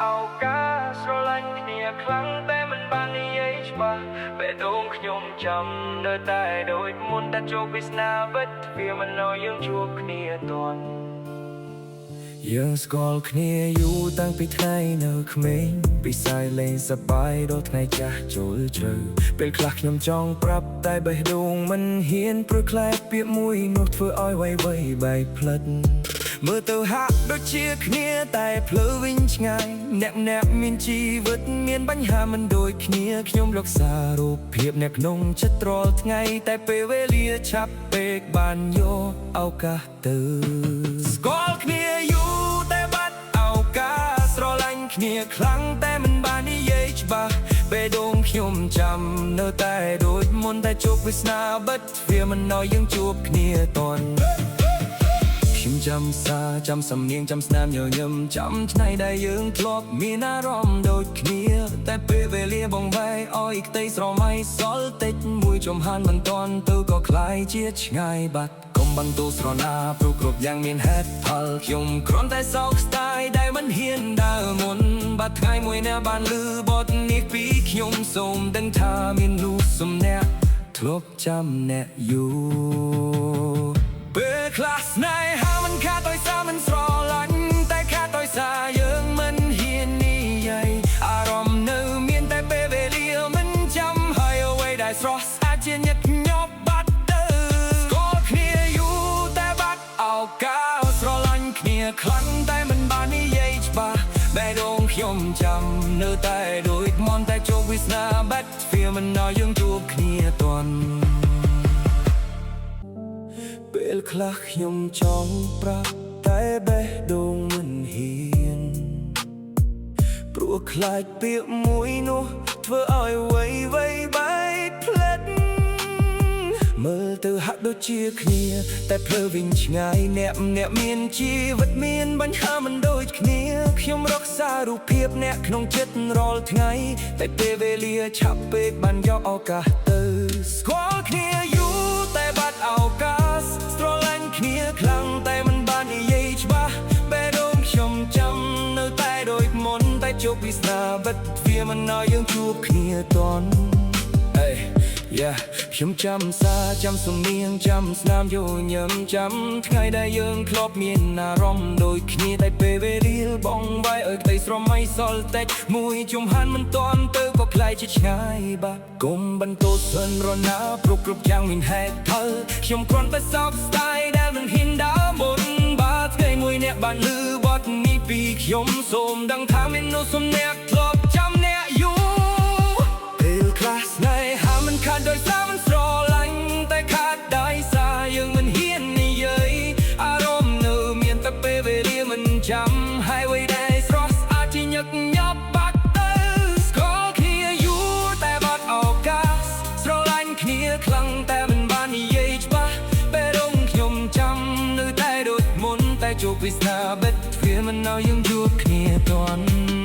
ឱកាសស្រឡាញ់គ្នាខ្លាំងតែមិនបាននិយាយច្បាស់ពេលដងខ្ញុំចាំនៅតែដូចមុនតែជួបវាសនាបិទវាមិនឲ្យយើងជួបគ្នាទាន់យើងស្គាល់គ្នាយូរតាំងពីថ្ងៃនៅក្មេងពីសាយលេងសប្បាយដល់ថ្ងៃចាស់ចូលជ្រៅពេលខ្លះខ្ញុំចង់ប្រាប់តែបេះដូងមិនហ៊ានព្រោះខ្លាចពាក្យមួយនោះធ្វើឲ្យវ័យបែកផ្លិតមើលទៅហាក់ដូចជាគ្នាតែភ្លើវិញឆ្ងាយអ្នកមានជីវិតមានបញ្ហាមិនដូចគ្នាខ្ញុំរក្សារូបភាពអ្នកក្នុងចិត្តរាល់ថ្ងៃតែពេលវេលាឆាប់ពេកបានយកឱកាសទៅស្គាល់គ្នាយូរតែបាត់ឱកាសស្រឡាញ់គ្នាខ្លាំងតែមិនបាននិយាយច្បាស់បេះដូងខ្ញុំចាំនៅតែដូចមុនតែជួបវាសនាបិទវាមិនឲ្យយើងជួបគ្នាទាន់ខ្ញុំចាំចាំសំនៀងចាំស្នាមញញឹមចាំថ្ងៃដែលយើងធ្លាប់មានអារម្មណ៍ដូចគ្នាតែពេលវេលាបងវាយឲ្យក្តីស្រមៃសល់តិចមួយចំហានមិនតាន់ទៅក៏คล้ายជាឆ្ងាយបាត់កុំបន្ទោស្រណាព្រោះគ្រប់យ៉ាងមានហេតុផលខ្ញុំគ្រាន់តែសោកស្ដាយដែលមិនហ៊ានដើរមុនបាត់ថ្ងៃមួយណាបានលឺបទនេះពីខ្ញុំសូមដឹងថាមានលូសំណាក់ធ្លាប់ចាំអ្នកយូរពេលខ្លះស្នេហាមិនខាតដោយសារមិនស្រឡាញ់តែខាតដោយសារយើងមិនហ៊ាននិយាយអារម្មណ៍នៅមានតែពេលវេលាមិនចាំហើយអ្វីដែលស្រស់ស្អាតជាញឹកញាប់បាត់ទៅស្គាល់គ្នាយូរតែបាត់ឱកាសស្រឡាញ់គ្នាខ្លាំងតែមិនបាននិយាយច្បាស់បេះដូងខ្ញុំចាំនៅតែដូចមន់តែជួបវាសនាបាត់វាមិនឲ្យយើងជួបគ្នាទាន់ពេលខ្លះខ្ញុំចង់ប្រាប់តែបេះដូងមិនហ៊ានព្រោះខ្លាចពាក្យមួយនោះធ្វើឲ្យវ័យបែកផ្លិតមើលទៅហាក់ដូចជាគ្នាតែភ្លើវិញឆ្ងាយអ្នកមានជីវិតមានបញ្ហាមិនដូចគ្នាខ្ញុំរក្សារូបភាពអ្នកក្នុងចិត្តរាល់ថ្ងៃតែពេលវេលាឆាប់ពេកបានយកឱកាសទៅស្គាល់គ្នាយូរតែបាត់ឱកាសស្រឡាញ់គ្នាខ្លាំងតែមិនបាននិយាយច្បាស់បេះដូងខ្ញុំចាំនៅតែដូចមុនតែជួបវាសនាបិទវាមិនឲ្យយើងជួបគ្នាទាន់ខ្ញុំចាំសំនៀងចាំស្នាមញញឹមចាំថ្ងៃដែលយើងធ្លាប់មានអារម្មណ៍ដូចគ្នាតែពេលវេលាបងវាយឲ្យក្តីស្រមៃសល់តិចមួយជំហានមិនតាន់ទៅក៏ខ្លាយជាឆ្ងាយបាត់កុំបន្ទោសសិនរណាព្រោះគ្រប់យ៉ាងមានហេតុផលខ្ញុំគ្រាន់តែសោកស្ដាយដែលមិនហ៊ានដើរមុនបាត់ថ្ងៃមួយអ្នកបានឮបទនេះពីខ្ញុំសូមដឹងថាមាននោះសំណាក់ធ្លាប់ចាំអ្នកយូរពេលខ្លះស្នេហាមិនខាតដោយសារមិនស្រឡាញ់តែខាតដោយសារយើងមិនហ៊ាននិយាយអារម្មណ៍នៅមានតែពេលវេលាមិនចាំហើយអ្វីដែលស្រស់ស្អាតជាញឹកញាប់បាត់ទៅស្គាល់គ្នាយូរតែបាត់ឱកាសស្រឡាញ់គ្នាខ្លាំងតែមិនបាននិយាយច្បាស់ពេលដងខ្ញុំចាំនៅតែដូចមុនតែជួបវាសនាបិទវាមិនឲ្យយើងជួបគ្នាទាន់